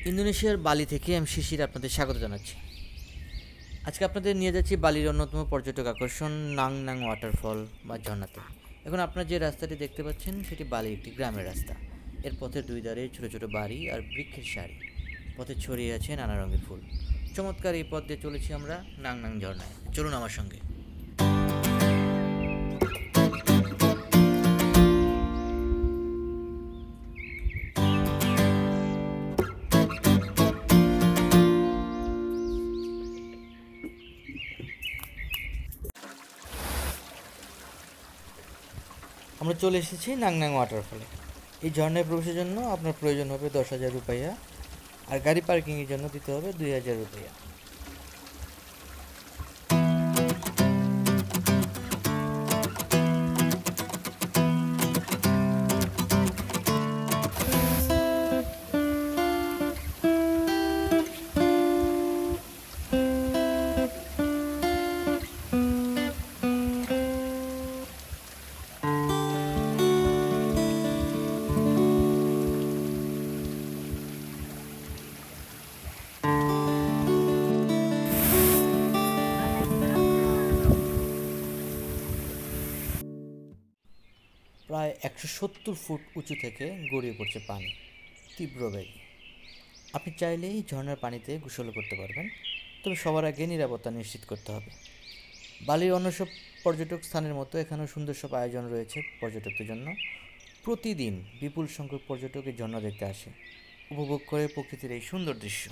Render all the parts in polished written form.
ইন্দোনেশিয়ার বালি থেকে আমি শিশির আপনাদের স্বাগত জানাচ্ছি। আজকে আপনাদের নিয়ে যাচ্ছি বালির অন্যতম পর্যটক আকর্ষণ নাংনাং ওয়াটারফল বা ঝর্ণাতে। এখন আপনারা যে রাস্তাটি দেখতে পাচ্ছেন সেটি বালির একটি গ্রামের রাস্তা। এর পথের দুই ধারে ছোট ছোট বাড়ি আর বৃক্ষের সারি, পথে ছড়িয়ে আছে নানা রঙের ফুল। চমৎকার এই পথ দিয়ে চলেছি আমরা নাংনাং ঝর্ণায়। চলুন আমার সঙ্গে। আমরা চলে এসেছি নাংনাং ওয়াটারফলে। এই ঝর্ণায় প্রবেশের জন্য আপনার প্রয়োজন হবে 10,000 রুপিয়া, আর গাড়ি পার্কিংয়ের জন্য দিতে হবে 2,000 রুপিয়া। প্রায় 170 ফুট উঁচু থেকে গড়িয়ে পড়ছে পানি তীব্র বেগে। আপনি চাইলেই ঝর্ণার পানিতে গোসল করতে পারবেন, তবে সবার আগে নিরাপত্তা নিশ্চিত করতে হবে। বালির অন্য সব পর্যটক স্থানের মতো এখানেও সুন্দর সব আয়োজন রয়েছে পর্যটকদের জন্য। প্রতিদিন বিপুল সংখ্যক পর্যটক এই ঝর্ণা দেখতে আসে, উপভোগ করে প্রকৃতির এই সুন্দর দৃশ্য।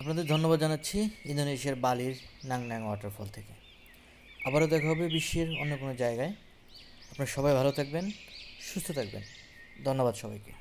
আপনাদের ধন্যবাদ জানাচ্ছি ইন্দোনেশিয়ার বালির নাংনাং ওয়াটারফল থেকে। আবারও দেখা হবে বিশ্বের অন্য কোনো জায়গায়। আপনারা সবাই ভালো থাকবেন, সুস্থ থাকবেন। ধন্যবাদ সবাইকে।